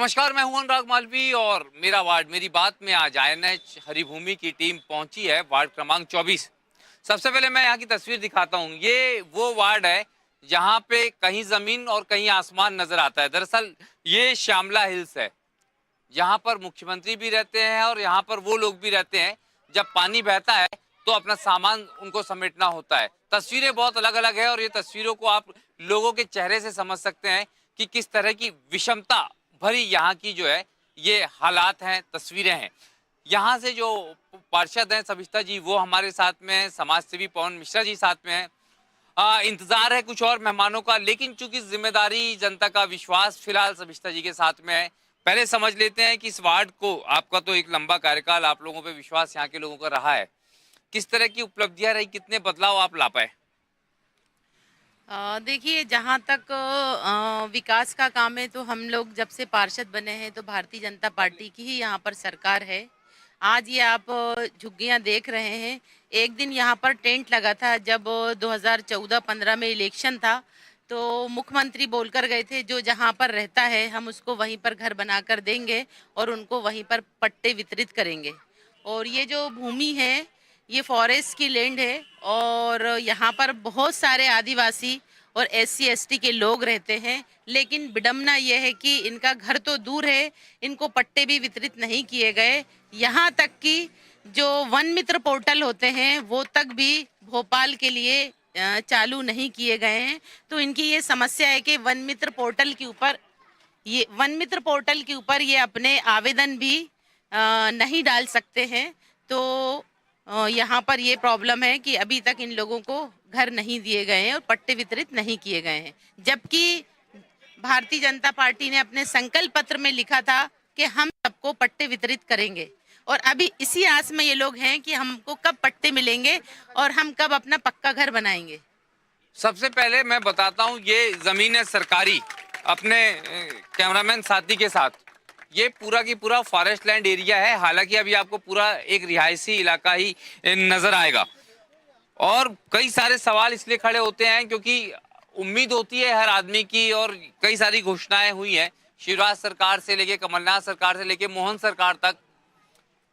नमस्कार, मैं हूं अनुराग मालवी और मेरा वार्ड मेरी बात में आज आईएनएच हरिभूमि की टीम पहुंची है वार्ड क्रमांक 24। सबसे पहले मैं यहाँ की तस्वीर दिखाता हूँ। ये वो वार्ड है जहाँ पे कहीं जमीन और कहीं आसमान नजर आता है। दरअसल ये श्यामला हिल्स है, यहाँ पर मुख्यमंत्री भी रहते हैं और यहाँ पर वो लोग भी रहते हैं। जब पानी बहता है तो अपना सामान उनको समेटना होता है। तस्वीरें बहुत अलग अलग है और ये तस्वीरों को आप लोगों के चेहरे से समझ सकते हैं कि किस तरह की विषमता भरी यहाँ की जो है ये हालात हैं, तस्वीरें हैं। यहाँ से जो पार्षद हैं सविता जी, वो हमारे साथ में हैं। समाज सेवी पवन मिश्रा जी साथ में हैं। इंतजार है कुछ और मेहमानों का, लेकिन चूंकि जिम्मेदारी, जनता का विश्वास फिलहाल सविता जी के साथ में है। पहले समझ लेते हैं कि इस वार्ड को, आपका तो एक लंबा कार्यकाल, आप लोगों पे विश्वास यहाँ के लोगों का रहा है, किस तरह की उपलब्धियां रही, कितने बदलाव आप ला पाए? देखिए, जहाँ तक विकास का काम है तो हम लोग जब से पार्षद बने हैं तो भारतीय जनता पार्टी की ही यहाँ पर सरकार है। आज ये आप झुग्गियाँ देख रहे हैं। एक दिन यहाँ पर टेंट लगा था जब 2014-15 में इलेक्शन था, तो मुख्यमंत्री बोलकर गए थे जो जहाँ पर रहता है हम उसको वहीं पर घर बनाकर देंगे और उनको वहीं पर पट्टे वितरित करेंगे। और ये जो भूमि है ये फॉरेस्ट की लैंड है और यहाँ पर बहुत सारे आदिवासी और एससी एसटी के लोग रहते हैं, लेकिन विडम्बना यह है कि इनका घर तो दूर है, इनको पट्टे भी वितरित नहीं किए गए। यहाँ तक कि जो वन मित्र पोर्टल होते हैं वो तक भी भोपाल के लिए चालू नहीं किए गए हैं। तो इनकी ये समस्या है कि वन मित्र पोर्टल के ऊपर ये अपने आवेदन भी नहीं डाल सकते हैं। तो यहाँ पर ये प्रॉब्लम है कि अभी तक इन लोगों को घर नहीं दिए गए हैं और पट्टे वितरित नहीं किए गए हैं, जबकि भारतीय जनता पार्टी ने अपने संकल्प पत्र में लिखा था कि हम सबको पट्टे वितरित करेंगे। और अभी इसी आस में ये लोग हैं कि हमको कब पट्टे मिलेंगे और हम कब अपना पक्का घर बनाएंगे। सबसे पहले मैं बताता हूँ, ये जमीन है सरकारी। अपने कैमरामैन साथी के साथ, ये पूरा की पूरा फॉरेस्ट लैंड एरिया है। हालांकि अभी आपको पूरा एक रिहायशी इलाका ही नजर आएगा और कई सारे सवाल इसलिए खड़े होते हैं क्योंकि उम्मीद होती है हर आदमी की, और कई सारी घोषणाएं हुई हैं शिवराज सरकार से लेके कमलनाथ सरकार से लेके मोहन सरकार तक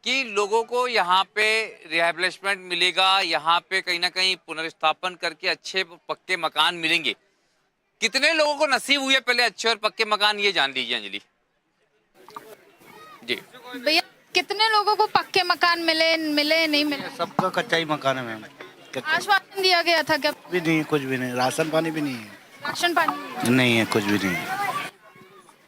कि लोगों को यहाँ पे रिहैबिलिटेशन मिलेगा, यहाँ पे कहीं ना कहीं पुनर्स्थापन करके अच्छे पक्के मकान मिलेंगे। कितने लोगों को नसीब हुई है पहले अच्छे और पक्के मकान, ये जान लीजिए अंजलि जी। भैया, कितने लोगों को पक्के मकान मिले नहीं मिले? सबका कच्चा ही मकान है मैम। आश्वासन दिया गया था क्या? भी नहीं, कुछ भी नहीं। राशन पानी भी नहीं है। राशन पानी नहीं है, कुछ भी नहीं है।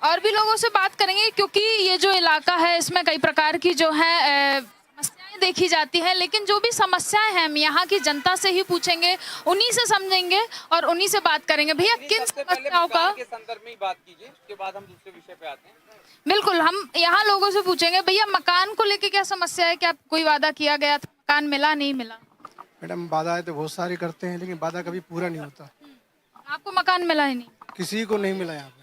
और भी लोगों से बात करेंगे क्योंकि ये जो इलाका है इसमें कई प्रकार की जो है समस्याएं देखी जाती है, लेकिन जो भी समस्याएं हैं हम यहाँ की जनता से ही पूछेंगे, उन्हीं से समझेंगे और उन्हीं से बात करेंगे। भैया, किन समस्याओं का संदर्भ में बात कीजिए, उसके बाद हम दूसरे विषय पे आते हैं। बिल्कुल, हम यहाँ लोगों से पूछेंगे। भैया, मकान को लेके क्या समस्या है? क्या कोई वादा किया गया था, मकान मिला नहीं मिला? मैडम, वादाएं तो बहुत सारी करते हैं लेकिन वादा कभी पूरा नहीं होता। आपको मकान मिला ही नहीं? किसी को नहीं मिला यहाँ पे।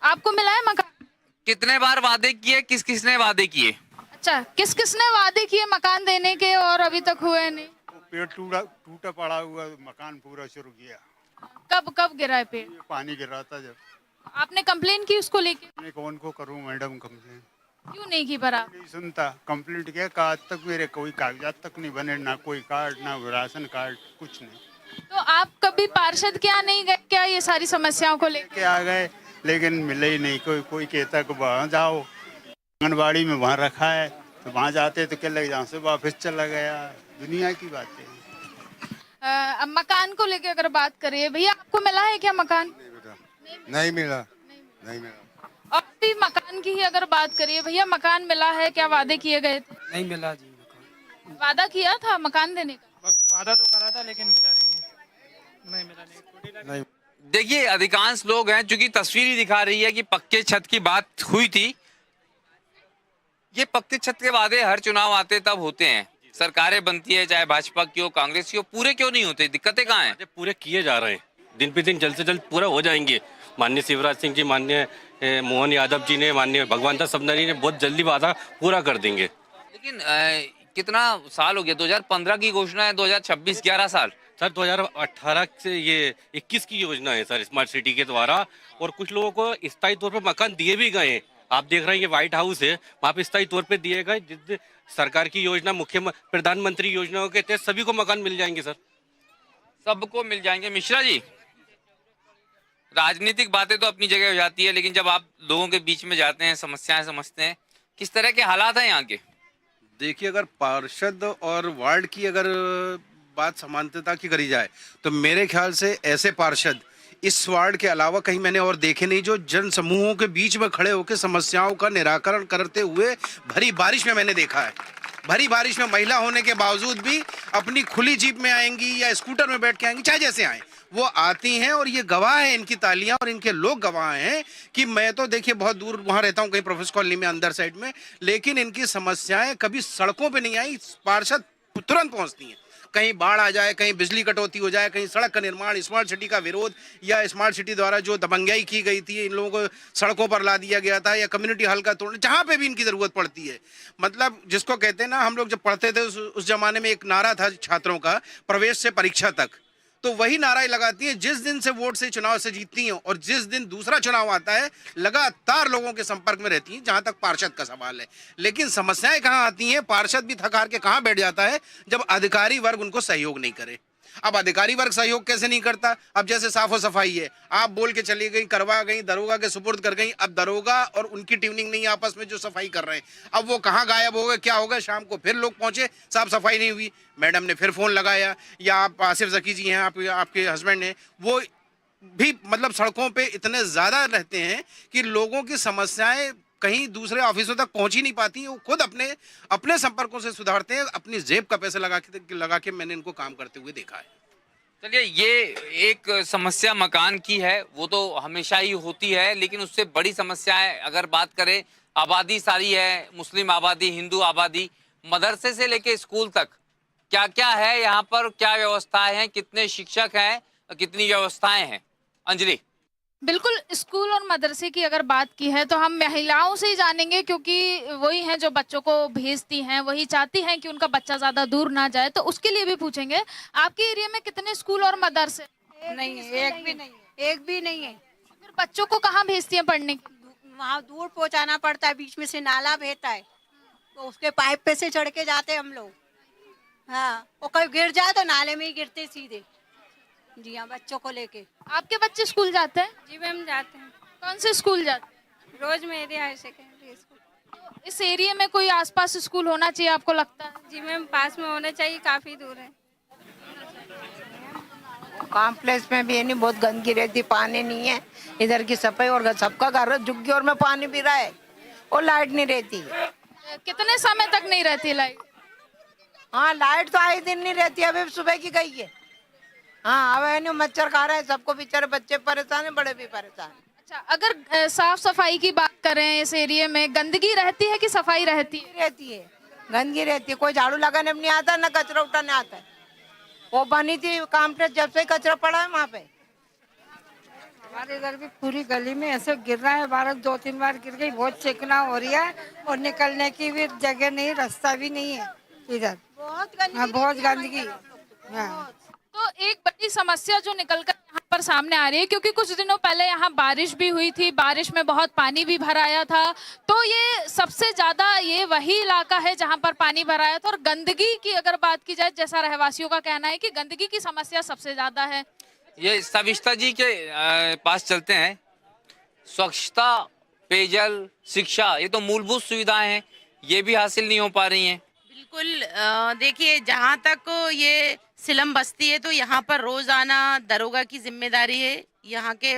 आपको मिला है मकान? कितने बार वादे किए, किस किसने वादे किए? अच्छा, किस किसने वादे किए मकान देने के और अभी तक हुए नहीं? पेड़ टूटा पड़ा हुआ, मकान पूरा शुरू किया। कब गिरा है पेड़? पानी गिर रहा था जब। आपने कंप्लेन की उसको लेके? मैं कौन को करूं मैडम कंप्लेन? क्यों नहीं की? पर आप नहीं सुनता। कंप्लेंट किया, आज तक मेरे कोई कागजात तक नहीं बने, ना कोई कार्ड, ना राशन कार्ड, कुछ नहीं। तो आप कभी पार्षद के यहाँ नहीं गए क्या ये सारी समस्याओं को लेके? आ गए लेकिन मिले ही नहीं। कोई कहता कि वहाँ जाओ, आंगनबाड़ी में वहाँ रखा है, तो वहाँ जाते तो क्या लग, जहाँ से वापस चला गया। दुनिया की बातें। अब मकान को लेके अगर बात करें, भैया आपको मिला है क्या मकान? नहीं मिला, नहीं मिला। और भी मकान की ही अगर बात करिए, भैया मकान मिला है क्या? वादे किए गए थे? नहीं मिला जी मकान। वादा किया था मकान देने का? वादा तो करा था लेकिन मिला नहीं है। नहीं मिला नहीं। देखिए, अधिकांश लोग हैं, चूंकि तस्वीर ही दिखा रही है कि पक्के छत की बात हुई थी। ये पक्के छत के वादे हर चुनाव आते तब होते हैं, सरकारें बनती है, चाहे भाजपा की हो, कांग्रेस की हो, पूरे क्यों नहीं होते? दिक्कतें कहाँ हैं? पूरे किए जा रहे हैं, दिन पे दिन जल्द से जल्द पूरा हो जाएंगे। माननीय शिवराज सिंह जी, माननीय मोहन यादव जी ने, माननीय भगवंत सबनरी ने बहुत जल्दी वादा पूरा कर देंगे। लेकिन कितना साल हो गया? 2015 की घोषणा है, 2026 11 साल। सर 2018 से ये 21 की योजना है सर, स्मार्ट सिटी के द्वारा, और कुछ लोगों को स्थायी तौर पर मकान दिए भी गए हैं। आप देख रहे हैं ये व्हाइट हाउस है, वहाँ पे स्थायी तौर पे दिए गए जिस सरकार की योजना प्रधानमंत्री योजनाओं के तहत सभी को मकान मिल जाएंगे सर। सबको मिल जाएंगे। मिश्रा जी, राजनीतिक बातें तो अपनी जगह हो जाती है, लेकिन जब आप लोगों के बीच में जाते हैं, समस्याएं समझते हैं, किस तरह के हालात हैं यहाँ के? देखिए, अगर पार्षद और वार्ड की अगर बात समानता की करी जाए तो मेरे ख्याल से ऐसे पार्षद इस वार्ड के अलावा कहीं मैंने और देखे नहीं जो जन समूहों के बीच में खड़े होकर समस्याओं का निराकरण करते हुए भरी बारिश में मैंने देखा है। भरी बारिश में महिला होने के बावजूद भी अपनी खुली जीप में आएंगी या स्कूटर में बैठ के आएंगी, चाहे जैसे आए वो आती हैं, और ये गवाह है, इनकी तालियां और इनके लोग गवाह हैं कि मैं तो देखिए बहुत दूर वहां रहता हूं, कहीं प्रोफेसर कॉलोनी में अंदर साइड में, लेकिन इनकी समस्याएं कभी सड़कों पे नहीं आई, पार्षद तुरंत पहुंचती हैं। कहीं बाढ़ आ जाए, कहीं बिजली कटौती हो जाए, कहीं सड़क का निर्माण, स्मार्ट सिटी का विरोध, या स्मार्ट सिटी द्वारा जो दबंगाई की गई थी, इन लोगों को सड़कों पर ला दिया गया था, या कम्युनिटी हॉल का तोड़ने, जहां पे भी इनकी जरूरत पड़ती है। मतलब जिसको कहते हैं ना, हम लोग जब पढ़ते थे उस जमाने में एक नारा था छात्रों का, प्रवेश से परीक्षा तक, तो वही नारा लगाती है। जिस दिन से वोट से चुनाव से जीतती हैं और जिस दिन दूसरा चुनाव आता है लगातार लोगों के संपर्क में रहती हैं, जहां तक पार्षद का सवाल है। लेकिन समस्याएं कहां आती हैं, पार्षद भी थक हार के कहां बैठ जाता है, जब अधिकारी वर्ग उनको सहयोग नहीं करे। अब अधिकारी वर्ग सहयोग कैसे नहीं करता? अब जैसे साफो सफाई है, आप बोल के चली गई, करवा गई, दरोगा के सुपुर्द कर गई, अब दरोगा और उनकी ट्यूनिंग नहीं आपस में जो सफाई कर रहे हैं, अब वो कहाँ गायब हो गए, क्या हो गए? शाम को फिर लोग पहुंचे, साफ सफाई नहीं हुई, मैडम ने फिर फोन लगाया, या आप आसिफ जकी जी हैं, आपके हस्बैंड हैं, वो भी मतलब सड़कों पे इतने ज्यादा रहते हैं कि लोगों की समस्याएं कहीं दूसरे ऑफिसों तक पहुंच ही नहीं पाती। वो खुद अपने संपर्कों से सुधारते हैं, अपनी जेब का पैसा लगा के मैंने इनको काम करते हुए देखा है। चलिए, ये एक समस्या मकान की है, वो तो हमेशा ही होती है, लेकिन उससे बड़ी समस्याएं अगर बात करें, आबादी सारी है, मुस्लिम आबादी, हिंदू आबादी, मदरसे से लेके स्कूल तक क्या क्या है यहाँ पर, क्या व्यवस्थाएं हैं, कितने शिक्षक हैं, कितनी व्यवस्थाएं हैं? अंजलि। बिल्कुल, स्कूल और मदरसे की अगर बात की है तो हम महिलाओं से ही जानेंगे, क्योंकि वही हैं जो बच्चों को भेजती हैं, वही चाहती हैं कि उनका बच्चा ज़्यादा दूर ना जाए, तो उसके लिए भी पूछेंगे। आपके एरिया में कितने स्कूल और मदरसे? नहीं है, एक भी नहीं है, एक भी नहीं है। फिर बच्चों को कहाँ भेजती हैं पढ़ने? वहाँ दूर पहुँचाना पड़ता है, बीच में से नाला बहता है, तो उसके पाइप पे से चढ़ के जाते हम लोग। हाँ, वो कहीं गिर जाए तो नाले में ही गिरते सीधे। जी हाँ, बच्चों को लेके। आपके बच्चे स्कूल जाते हैं? जी मैम, जाते हैं। कौन से स्कूल जाते हैं? रोज मेरी हायर सेकेंडरी स्कूल। तो इस एरिया में कोई आसपास स्कूल होना चाहिए, आपको लगता है? जी मैम, पास में होना चाहिए, काफी दूर है। कॉम्प्लेक्स में भी है नहीं, बहुत गंदगी रहती, पानी नहीं है, इधर की सफाई, और सबका घर झुग्गी और में पानी भी रहा है, और लाइट नहीं रहती। कितने समय तक नहीं रहती लाइट? हाँ, लाइट तो आए दिन नहीं रहती, अभी सुबह की गई है। हाँ, अब है नहीं, मच्छर खा रहे हैं सबको, बेचारे बच्चे परेशान है, बड़े भी परेशान। अच्छा, अगर साफ सफाई की बात करें, इस एरिया में गंदगी रहती है कि सफाई रहती है? रहती है, गंदगी रहती है, कोई झाड़ू लगाने में नहीं आता, ना कचरा उठाने आता है। वो बनी थी कॉम्प्लेक्स, जब से कचरा पड़ा है वहाँ पे। हमारे इधर भी पूरी गली में ऐसे गिर रहा है, बार 2-3 बार गिर गई, बहुत चिकना हो रही है, और निकलने की भी जगह नहीं, रास्ता भी नहीं है इधर, बहुत गंदगी। तो एक बड़ी समस्या जो निकलकर यहाँ पर सामने आ रही है, क्योंकि कुछ दिनों पहले यहाँ बारिश भी हुई थी, बारिश में बहुत पानी भी भर आया था, तो ये सबसे ज्यादा ये वही इलाका है जहाँ पर पानी भर आया था। और गंदगी की अगर बात की जाए, जैसा रहवासियों का कहना है कि गंदगी की समस्या सबसे ज्यादा है। ये सविष्टा जी के पास चलते हैं। स्वच्छता, पेयजल, शिक्षा, ये तो मूलभूत सुविधाएं हैं, ये भी हासिल नहीं हो पा रही हैं। बिल्कुल, देखिए, जहाँ तक ये सिलम बस्ती है तो यहाँ पर रोज आना दरोगा की जिम्मेदारी है। यहाँ के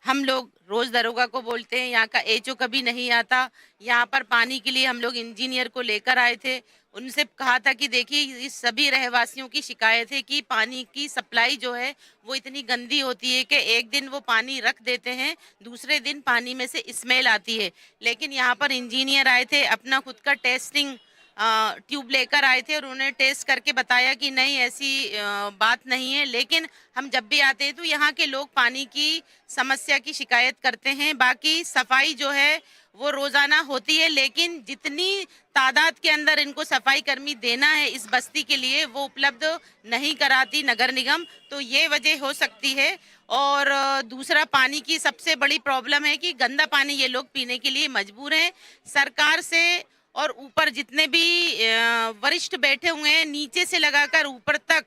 हम लोग रोज दरोगा को बोलते हैं, यहाँ का एचओ कभी नहीं आता। यहाँ पर पानी के लिए हम लोग इंजीनियर को लेकर आए थे, उनसे कहा था कि देखिए, इस सभी रहवासियों की शिकायत है कि पानी की सप्लाई जो है वो इतनी गंदी होती है कि एक दिन वो पानी रख देते हैं, दूसरे दिन पानी में से स्मेल आती है। लेकिन यहाँ पर इंजीनियर आए थे, अपना खुद का टेस्टिंग ट्यूब लेकर आए थे और उन्हें टेस्ट करके बताया कि नहीं, ऐसी बात नहीं है। लेकिन हम जब भी आते हैं तो यहाँ के लोग पानी की समस्या की शिकायत करते हैं। बाकी सफाई जो है वो रोजाना होती है, लेकिन जितनी तादाद के अंदर इनको सफाई कर्मी देना है इस बस्ती के लिए वो उपलब्ध नहीं कराती नगर निगम, तो ये वजह हो सकती है। और दूसरा, पानी की सबसे बड़ी प्रॉब्लम है कि गंदा पानी ये लोग पीने के लिए मजबूर हैं। सरकार से और ऊपर जितने भी वरिष्ठ बैठे हुए हैं, नीचे से लगाकर ऊपर तक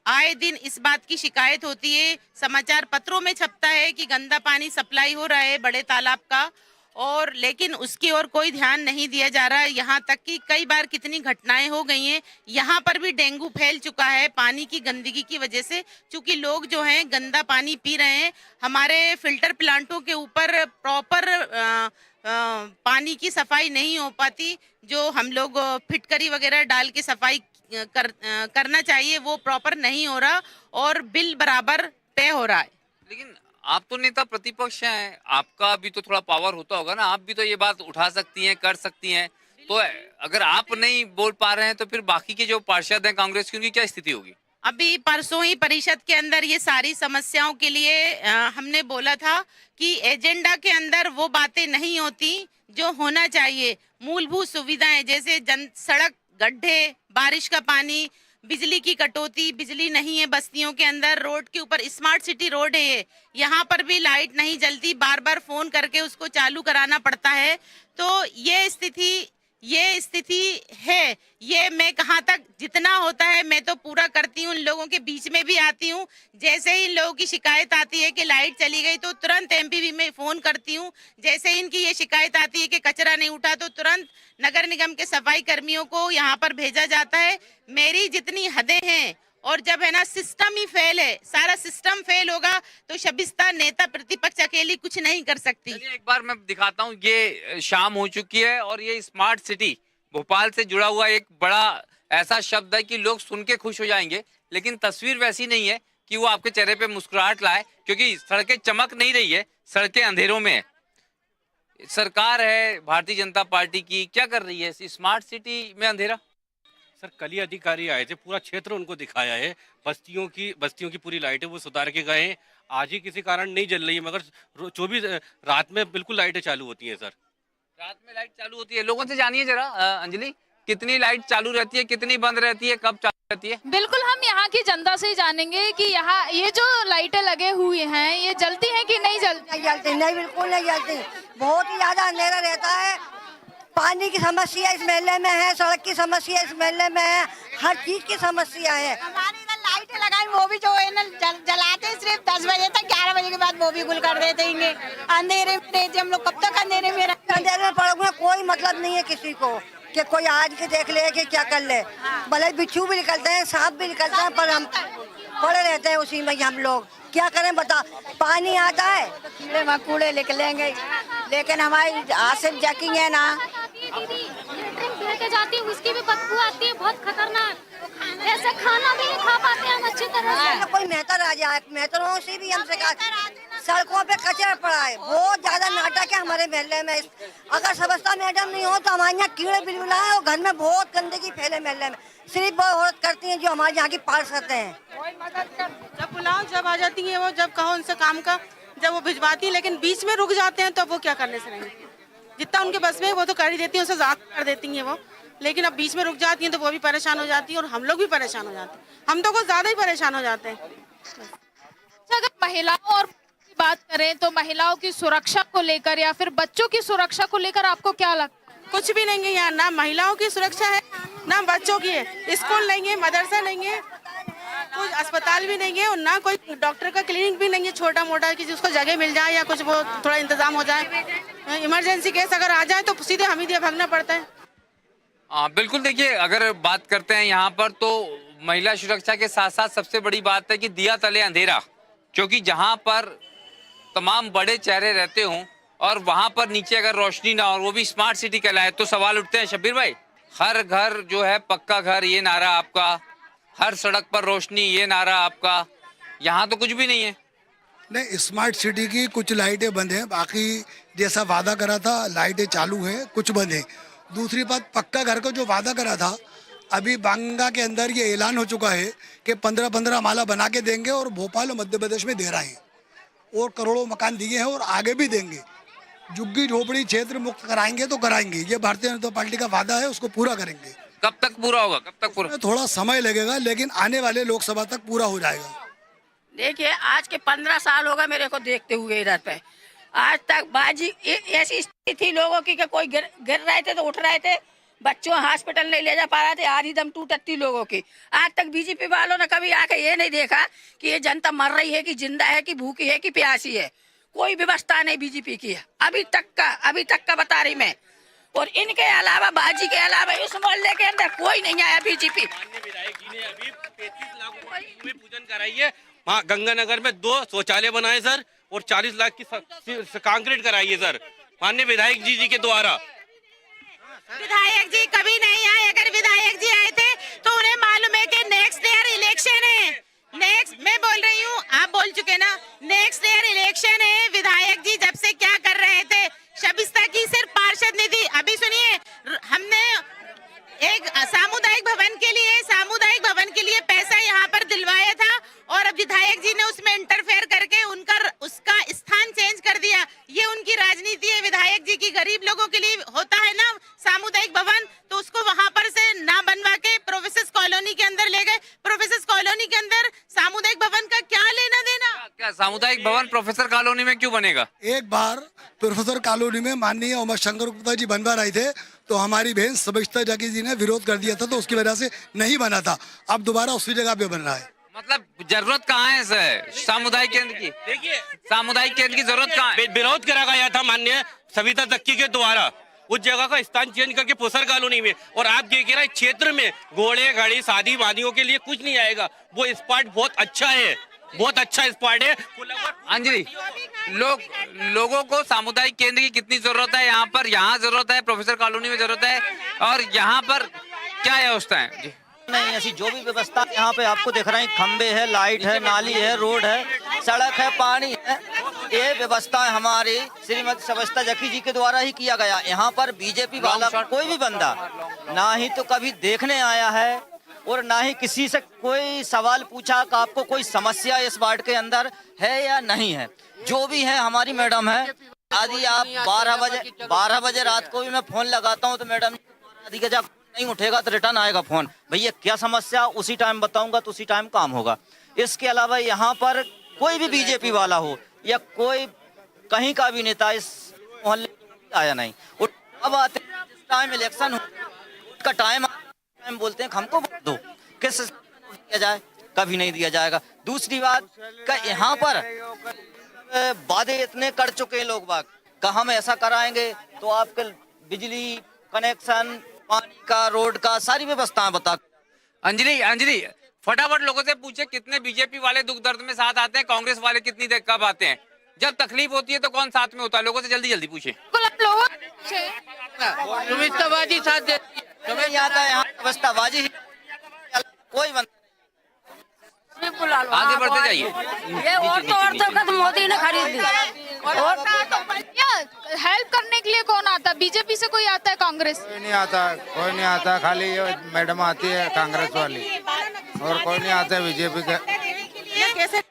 आए दिन इस बात की शिकायत होती है, समाचार पत्रों में छपता है कि गंदा पानी सप्लाई हो रहा है बड़े तालाब का, और लेकिन उसकी ओर कोई ध्यान नहीं दिया जा रहा है। यहाँ तक कि कई बार कितनी घटनाएं हो गई हैं, यहाँ पर भी डेंगू फैल चुका है पानी की गंदगी की वजह से, क्योंकि लोग जो हैं गंदा पानी पी रहे हैं। हमारे फिल्टर प्लांटों के ऊपर प्रॉपर पानी की सफाई नहीं हो पाती, जो हम लोग फिटकरी वगैरह डाल के सफाई करना चाहिए वो प्रॉपर नहीं हो रहा और बिल बराबर पे हो रहा है। लेकिन आप तो नेता प्रतिपक्ष हैं, आपका भी तो थोड़ा पावर होता होगा ना, आप भी तो ये बात उठा सकती हैं, कर सकती हैं। तो अगर आप नहीं बोल पा रहे हैं तो फिर बाकी के जो पार्षद हैं कांग्रेस की, उनकी क्या स्थिति होगी? अभी परसों ही परिषद के अंदर ये सारी समस्याओं के लिए हमने बोला था कि एजेंडा के अंदर वो बातें नहीं होती जो होना चाहिए। मूलभूत सुविधाएं जैसे सड़क, गड्ढे, बारिश का पानी, बिजली की कटौती, बिजली नहीं है बस्तियों के अंदर, रोड के ऊपर स्मार्ट सिटी रोड है ये, यहाँ पर भी लाइट नहीं जलती, बार बार फोन करके उसको चालू कराना पड़ता है। तो ये स्थिति है। ये मैं कहाँ तक जितना होता है मैं तो पूरा करती हूँ, उन लोगों के बीच में भी आती हूँ। जैसे ही इन लोगों की शिकायत आती है कि लाइट चली गई तो तुरंत एमपीवी में फोन करती हूँ। जैसे ही इनकी ये शिकायत आती है कि कचरा नहीं उठा तो तुरंत नगर निगम के सफाई कर्मियों को यहाँ पर भेजा जाता है। मेरी जितनी हदें हैं, और जब है ना सिस्टम ही फेल है, सारा सिस्टम फेल होगा तो शबिस्ता नेता प्रतिपक्ष अकेली कुछ नहीं कर सकती। एक बार मैं दिखाता हूँ, ये शाम हो चुकी है और ये स्मार्ट सिटी भोपाल से जुड़ा हुआ एक बड़ा ऐसा शब्द है कि लोग सुन के खुश हो जाएंगे, लेकिन तस्वीर वैसी नहीं है कि वो आपके चेहरे पे मुस्कुराहट लाए, क्योंकि सड़कें चमक नहीं रही है, सड़कें अंधेरों में है। सरकार है भारतीय जनता पार्टी की, क्या कर रही है स्मार्ट सिटी में अंधेरा? सर कल ही अधिकारी आए थे, पूरा क्षेत्र उनको दिखाया है, बस्तियों की पूरी लाइटें वो सुधार के गए हैं। आज ही किसी कारण नहीं जल रही है, मगर 24 रात में बिल्कुल लाइटें चालू होती हैं। सर रात में लाइट चालू होती है? लोगों से जानिए जरा अंजलि, कितनी लाइट चालू रहती है, कितनी बंद रहती है, कब चालू रहती है? बिल्कुल, हम यहाँ की जनता से ही जानेंगे कि यहाँ ये जो लाइटें लगे हुए हैं ये जलती हैं कि नहीं जलती? नहीं, बिल्कुल नहीं जलती। बहुत ही ज्यादा अंधेरा रहता है। पानी की समस्या इस मेले में है, सड़क की समस्या इस मेले में है, हर चीज की समस्या है। हमारी इधर लाइटें लगाई वो भी जो है ना जलाते हैं सिर्फ 10 बजे तक, 11 बजे के बाद वो भी गुल कर देते हैं। अंधेरे में रहते हम लोग, कब तक अंधेरे में रहेंगे? अंधेरे में पड़ोगे कोई मतलब नहीं है किसी को कि कोई आज के देख ले कि क्या कर ले। भले बिच्छू भी निकलते हैं, सांप भी निकलते हैं, पर हम पड़े रहते हैं उसी में। हम लोग क्या करें बता, पानी आता है कीड़े मकोड़े निकलेंगे, लेकिन हमारी आसिफ जैकिंग है ना, लेके जाती है उसकी भी बदबू आती है बहुत खतरनाक, ऐसे खाना भी नहीं खा पाते हम अच्छी तरह से। कोई मेहतर आ जाए, मेहतरों से भी हमसे कहा, सड़कों पे कचरा पड़ा है, बहुत ज्यादा नाटक है हमारे महल्ले में। अगर समझता मैडम नहीं हो तो हमारे यहाँ कीड़े बिलबिला है और घर में बहुत गंदगी फैले महल्ले में। सिर्फ वो औरत करती हैं जो हमारे यहाँ की पार्षद हैं। जब बुलाओ जब आ जाती है वो, जब कहो उनसे काम का, जब वो भिजवाती है, लेकिन बीच में रुक जाते हैं तो वो क्या करने से रहेंगे। जितना उनके बस में वो तो कर ही देती है, उससे ज्यादा कर देती हैं वो, लेकिन अब बीच में रुक जाती हैं तो वो भी परेशान हो जाती है और हम लोग भी परेशान हो जाते हैं। हम तो कुछ ज्यादा ही परेशान हो जाते हैं। अगर महिलाओं और बात करें तो महिलाओं की सुरक्षा को लेकर या फिर बच्चों की सुरक्षा को लेकर आपको क्या लगता है? कुछ भी नहीं है यहाँ, ना महिलाओं की सुरक्षा है ना बच्चों की है। स्कूल नहीं है, मदरसा नहीं है, कुछ अस्पताल भी नहीं है और ना कोई डॉक्टर का क्लिनिक भी नहीं है छोटा मोटा कि जिसको जगह मिल जाए या कुछ वो थोड़ा इंतजाम हो जाए। इमरजेंसी केस अगर आ जाए तो सीधे हम ही दिया भागना पड़ता है। बिल्कुल, देखिए अगर बात करते हैं यहाँ पर तो महिला सुरक्षा के साथ साथ सबसे बड़ी बात है कि दिया तले अंधेरा, क्योंकि जहाँ पर तमाम बड़े चेहरे रहते हों और वहां पर नीचे अगर रोशनी ना हो और वो भी स्मार्ट सिटी कहलाए तो सवाल उठते हैं। शब्बीर भाई, हर घर जो है पक्का घर, ये नारा आपका, हर सड़क पर रोशनी, ये नारा आपका, यहाँ तो कुछ भी नहीं है। नहीं, स्मार्ट सिटी की कुछ लाइटें बंद हैं, बाकी जैसा वादा करा था लाइटें चालू हैं, कुछ बंद है। दूसरी बात, पक्का घर का जो वादा करा था, अभी बांगा के अंदर ये ऐलान हो चुका है कि 15-15 माला बना के देंगे और भोपाल और मध्य प्रदेश में दे रहे हैं और करोड़ों मकान दिए हैं और आगे भी देंगे। झुग्गी झोपड़ी क्षेत्र मुक्त कराएंगे तो कराएंगे, ये भारतीय जनता पार्टी का वादा है, उसको पूरा करेंगे। कब तक पूरा होगा, कब तक पूरा? थोड़ा समय लगेगा लेकिन आने वाले लोकसभा तक पूरा हो जाएगा। देखिए आज के 15 साल होगा मेरे को देखते हुए इधर पे, आज तक बाजी ऐसी स्थिति थी लोगों की कि कोई गिर रहे थे तो उठ रहे थे, बच्चों हॉस्पिटल नहीं ले जा पा रहे थे, आधी दम टूटती थी लोगों की। आज तक बीजेपी वालों ने कभी आके ये नहीं देखा कि ये जनता मर रही है कि जिंदा है कि भूखी है कि प्यासी है, कोई व्यवस्था नहीं बीजेपी की है अभी तक का बता रही मैं। और इनके अलावा बाजी के अलावा इस मोहल्ले के अंदर कोई नहीं आया बीजेपी। विधायक जी ने अभी 35 लाख रुपए पूजन कराई है, वहाँ गंगानगर में 2 शौचालय बनाए सर, और 40 लाख की कंक्रीट कराई है सर, माननीय विधायक जी के द्वारा। विधायक जी कभी नहीं आए, अगर विधायक जी आए थे तो उन्हें मालूम है कि नेक्स्ट ईयर इलेक्शन है, नेक्स्ट मैं बोल रही हूँ, आप बोल चुके ना, नेक्स्ट ईयर इलेक्शन है। विधायक जी जब से क्या कर रहे थे, शबिस्ता की सिर्फ पार्षद निधि, अभी सुनिए हमने एक सामुदायिक भवन के लिए पैसा यहाँ पर दिलवाया था, और अब विधायक जी ने उसमें इंटरफेयर करके उसका स्थान चेंज कर दिया। ये उनकी राजनीति है विधायक जी की। गरीब लोगों के लिए होता है ना सामुदायिक भवन, तो उसको वहां पर से ना बनवा के प्रोफेसर कॉलोनी के अंदर ले गए। प्रोफेसर कॉलोनी के अंदर सामुदायिक भवन का क्या लेना देना? क्या सामुदायिक भवन प्रोफेसर कॉलोनी में क्यों बनेगा? एक बार प्रोफेसर कॉलोनी में माननीय उमा शंकर गुप्ता जी बनवा रहे थे तो हमारी बहन सबिता जकी जी ने विरोध कर दिया था, तो उसकी वजह से नहीं बना था। अब दोबारा उसी जगह पे बन रहा है। मतलब जरूरत कहाँ है सर सामुदायिक केंद्र की? देखिए सामुदायिक केंद्र की जरूरत कहाँ है? विरोध करा गया था माननीय सविता तक्की के द्वारा, उस जगह का स्थान चेंज करके पोसर कॉलोनी में, और आप ये कह रहे हैं क्षेत्र में घोड़े गाड़ी शादी वादियों के लिए कुछ नहीं आएगा। वो स्पॉट बहुत अच्छा है, बहुत अच्छा स्पॉट है। अंजलि, लोगों को सामुदायिक केंद्र की कितनी जरूरत है यहाँ पर? यहाँ जरूरत है, प्रोफेसर कॉलोनी में जरूरत है, और यहाँ पर क्या व्यवस्था है? नहीं, ऐसी जो भी व्यवस्था यहाँ पे आपको दिख रही, खंबे है, लाइट है, नाली है, रोड है, सड़क है, पानी है, ये व्यवस्था हमारी श्रीमती सविता जकी जी के द्वारा ही किया गया। यहाँ पर बीजेपी वाला कोई भी बंदा ना ही तो कभी देखने आया है और ना ही किसी से कोई सवाल पूछा कि आपको कोई समस्या इस वार्ड के अंदर है या नहीं है। जो भी है हमारी मैडम है। आदि आप 12 बजे रात को भी मैं फोन लगाता हूँ तो मैडम आदि का जब नहीं उठेगा तो रिटर्न आएगा फोन, भैया क्या समस्या, उसी टाइम बताऊंगा तो उसी टाइम काम होगा। इसके अलावा यहाँ पर कोई भी बीजेपी वाला हो या कोई कहीं का भी नेता इस मोहल्ले आया नहीं। अब आते टाइम इलेक्शन का टाइम बोलते हैं हमको वोट दो, किस दिया जाए, कभी नहीं दिया जाएगा। दूसरी बात का यहाँ पर वादे इतने कर चुके हैं लोग बाग का, हम ऐसा कराएंगे तो आपके बिजली कनेक्शन, पानी का, रोड का, सारी व्यवस्था बता। अंजलि फटाफट लोगों से पूछे कितने बीजेपी वाले दुख दर्द में साथ आते हैं, कांग्रेस वाले कितनी देर कब आते हैं? जब तकलीफ होती है तो कौन साथ में होता है? लोगों से जल्दी पूछे। सुविधाबाजी साथ देती है, नहीं आता है यहाँ व्यवस्थाबाजी, कोई आगे बढ़ते जाइए। ये औरतों का तो मोदी ने खरीद दी। हेल्प करने के लिए कौन आता है? बीजेपी से कोई आता है? कांग्रेस कोई नहीं आता, खाली ये मैडम आती है कांग्रेस वाली, और कोई नहीं आता बीजेपी का।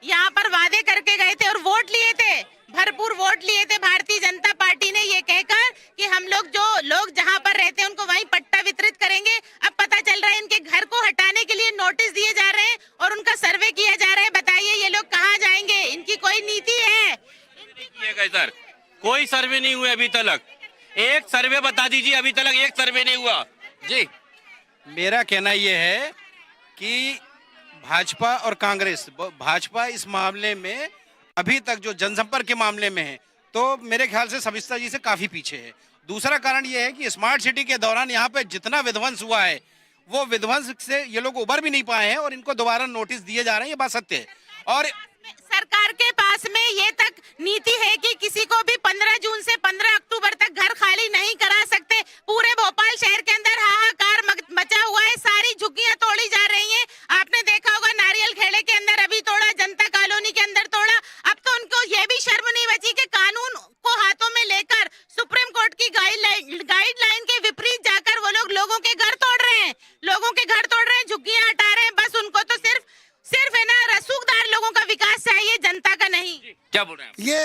यहाँ पर वादे करके गए थे और वोट लिए थे, भरपूर वोट लिए थे भारतीय जनता पार्टी ने, ये कहकर कि हम लोग जहाँ पर रहते हैं उनको वहीं पट्टा वितरित करेंगे। अब पता चल रहा है इनके घर को हटाने के लिए नोटिस दिए जा रहे हैं और उनका सर्वे किया जा रहा है। बताइए ये लोग कहाँ जाएंगे? इनकी कोई नीति है? सर कोई सर्वे नहीं हुआ अभी तक, एक सर्वे बता दीजिए, अभी तक एक सर्वे नहीं हुआ जी। मेरा कहना यह है कि भाजपा और कांग्रेस, भाजपा इस मामले में अभी तक जो जनसंपर्क के मामले में है तो मेरे ख्याल से सविता जी से काफी पीछे है। दूसरा कारण यह है कि स्मार्ट सिटी के दौरान यहाँ पे जितना विध्वंस हुआ है वो विध्वंस से ये लोग उबर भी नहीं पाए हैं और इनको दोबारा नोटिस दिए जा रहे हैं, ये बात सत्य है। और सरकार के पास में ये तक नीति है कि किसी को भी 15 जून से 15 अक्टूबर तक घर खाली नहीं करा सकते। पूरे भोपाल शहर के अंदर हाहाकार मचा हुआ है, सारी झुग्गियां तोड़ी जा रही हैं। आपने देखा होगा नारियल खेड़े के अंदर अभी तोड़ा, जनता कॉलोनी के अंदर तोड़ा। अब तो उनको ये भी शर्म नहीं बची कि कानून को हाथों में लेकर सुप्रीम कोर्ट की गाइडलाइन के विपरीत जाकर वो लोग लोगों के घर तोड़ रहे हैं, झुग्गियां हटा रहे हैं। बस उनको तो सिर्फ है ना रसूखदार लोगों का विकास चाहिए, जनता का नहीं। क्या बोल रहे हैं? ये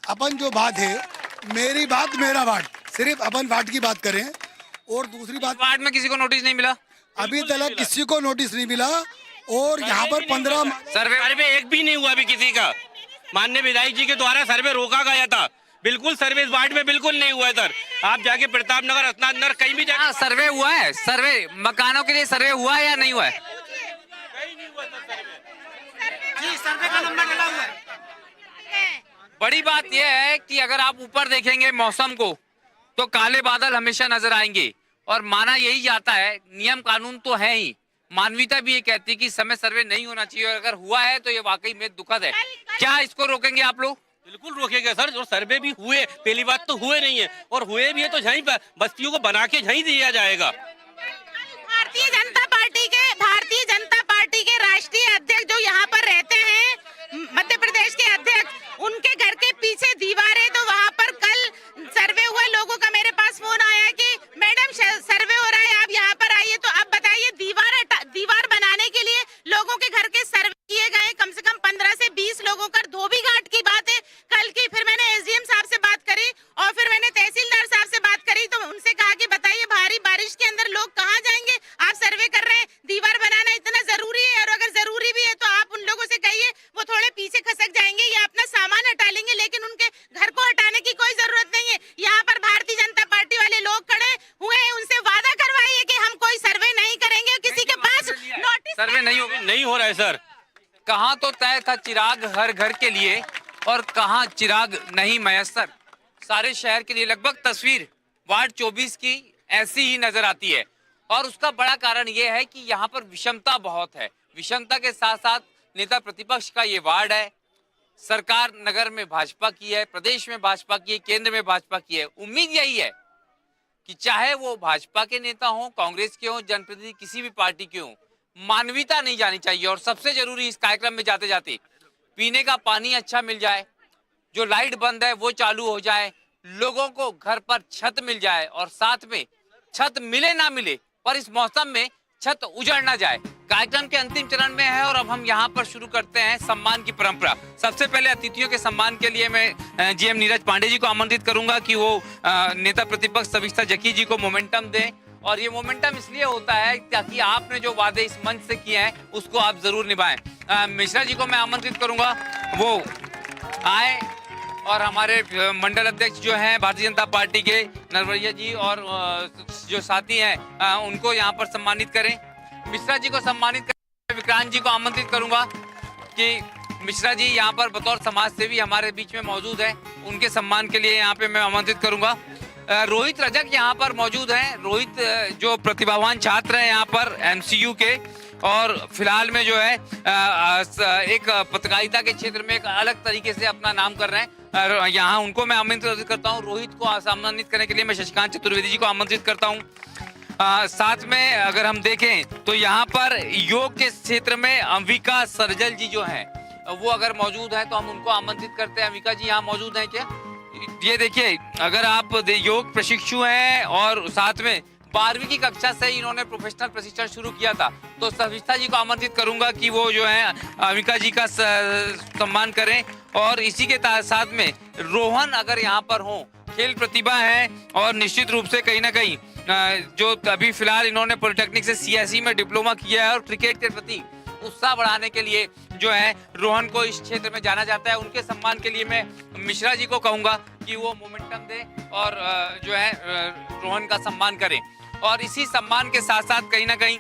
अपन जो बात है मेरी बात मेरा वार्ड, सिर्फ अपन वार्ड की बात करें। और दूसरी बात, वार्ड में किसी को नोटिस नहीं मिला? अभी तक किसी को नोटिस नहीं मिला। और यहाँ पर 15 सर्वे एक भी नहीं हुआ अभी किसी का। माननीय विधायक जी के द्वारा सर्वे रोका गया था, बिल्कुल सर्वे इस वार्ड में बिल्कुल नहीं हुआ है सर। आप जाके प्रताप नगर, अस्नान नगर कहीं भी जाके सर्वे हुआ है, सर्वे मकानों के लिए सर्वे हुआ है या नहीं हुआ है? जी सर्वे का नंबर डला हुआ है। बड़ी बात यह है कि अगर आप ऊपर देखेंगे मौसम को तो काले बादल हमेशा नजर आएंगे और माना यही जाता है, नियम कानून तो है ही, मानवीयता भी ये कहती है कि समय सर्वे नहीं होना चाहिए और अगर हुआ है तो ये वाकई में दुखद है। क्या इसको रोकेंगे आप लोग? बिल्कुल रोकेगा सर। जो सर्वे भी हुए, पहली बात तो हुए नहीं है, और हुए भी है तो यहीं पर बस्तियों को बना के यहीं दिया जाएगा। भारतीय जनता पार्टी के राष्ट्रीय अध्यक्ष जो यहाँ पर रहते हैं, मध्य प्रदेश के अध्यक्ष, उनके घर के पीछे दीवार है, तो वहाँ पर कल सर्वे हुआ। लोगों का मेरे पास फोन आया कि मैडम सर्वे हो रहा है, आप यहाँ पर आइए। तो अब बताइए, दीवार बनाने के लिए लोगों के घर के सर्वे किए गए, कम से कम 15 से 20 लोगों का धोबी घाट की बात है कल की। फिर मैंने एसडीएम साहब से बात करी और फिर मैंने तहसीलदार साहब से बात करी, तो उनसे कहा कि बताइए भारी बारिश के अंदर लोग कहाँ जाएंगे? आप सर्वे कर रहे हैं, दीवार बनाना इतना जरूरी है, और अगर जरूरी भी है तो आप उन लोगों से कहिए वो थोड़े पीछे खसक जाएंगे या अपना सामान हटा लेंगे, लेकिन उनके घर को हटाने की कोई जरूरत नहीं है। यहाँ पर भारतीय जनता पार्टी वाले लोग खड़े हुए हैं, उनसे वादा करवाइए कि हम कोई सर्वे नहीं करेंगे। किसी के पास नोटिस सर्वे नहीं हो रहा है सर। कहाँ तो तय था चिराग हर घर के लिए और कहाँ चिराग नहीं मयस्सर। सारे शहर के लिए लगभग तस्वीर वार्ड 24 की ऐसी ही नजर आती है और उसका बड़ा कारण यह है कि यहाँ पर विषमता बहुत है। विषमता के साथ साथ नेता प्रतिपक्ष का ये वार्ड है। सरकार नगर में भाजपा की है, प्रदेश में भाजपा की है, केंद्र में भाजपा की है। उम्मीद यही है कि चाहे वो भाजपा के नेता हो, कांग्रेस के हो, जनप्रतिनिधि किसी भी पार्टी के हो, मानवीयता नहीं जानी चाहिए। और सबसे जरूरी इस कार्यक्रम में जाते जाते पीने का पानी अच्छा मिल जाए, जो लाइट बंद है वो चालू हो जाए, लोगों को घर पर छत मिल जाए और साथ में छत मिले ना मिले पर इस मौसम में छत उजड़ ना जाए। कार्यक्रम के अंतिम चरण में है और अब हम यहाँ पर शुरू करते हैं सम्मान की परंपरा। सबसे पहले अतिथियों के सम्मान के लिए मैं जीएम नीरज पांडे जी को आमंत्रित करूंगा कि वो नेता प्रतिपक्ष सविता जक्की जी को मोमेंटम दें। और ये मोमेंटम इसलिए होता है ताकि आपने जो वादे इस मंच से किए हैं उसको आप जरूर निभाएं। मिश्रा जी को मैं आमंत्रित करूंगा, वो आए और हमारे मंडल अध्यक्ष जो हैं भारतीय जनता पार्टी के नरवरिया जी और जो साथी हैं उनको यहाँ पर सम्मानित करें। मिश्रा जी को सम्मानित करें। विक्रांत जी को आमंत्रित करूंगा कि मिश्रा जी यहाँ पर बतौर समाज सेवी हमारे बीच में मौजूद है, उनके सम्मान के लिए यहाँ पे मैं आमंत्रित करूंगा। रोहित रजक यहाँ पर मौजूद हैं। रोहित जो प्रतिभावान छात्र हैं यहाँ पर एमसीयू के और फिलहाल में जो है एक पत्रकारिता के क्षेत्र में एक अलग तरीके से अपना नाम कर रहे हैं। यहाँ उनको मैं आमंत्रित करता हूँ। रोहित को सम्मानित करने के लिए मैं शशिकांत चतुर्वेदी जी को आमंत्रित करता हूँ। साथ में अगर हम देखें तो यहाँ पर योग के क्षेत्र में अंबिका सरजल जी जो हैं वो अगर मौजूद हैं तो हम उनको आमंत्रित करते हैं। अंबिका जी यहाँ मौजूद हैं क्या? ये देखिए, अगर आप योग प्रशिक्षु हैं और साथ में 12वीं की कक्षा से इन्होंने प्रोफेशनल प्रशिक्षण शुरू किया था, तो सविता जी को आमंत्रित करूंगा कि वो जो है अंबिका जी का सम्मान करें। और इसी के साथ में रोहन अगर यहाँ पर हो, खेल प्रतिभा है और निश्चित रूप से कहीं ना कहीं जो अभी फिलहाल इन्होंने पॉलिटेक्निक से सीएसई में डिप्लोमा किया है और क्रिकेट के प्रति उत्साह बढ़ाने के लिए जो है रोहन को इस क्षेत्र में जाना जाता है। उनके सम्मान के लिए मैं मिश्रा जी को कहूंगा कि वो मोमेंटम दे और जो है रोहन का सम्मान करें। और इसी सम्मान के साथ साथ कहीं ना कहीं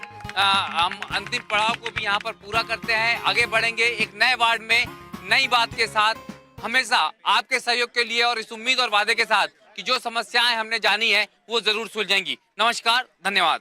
हम अंतिम पड़ाव को भी यहाँ पर पूरा करते हैं, आगे बढ़ेंगे एक नए वार्ड में नई बात के साथ, हमेशा आपके सहयोग के लिए और इस उम्मीद और वादे के साथ कि जो समस्याएं हमने जानी है वो जरूर सुलझेंगी। नमस्कार, धन्यवाद।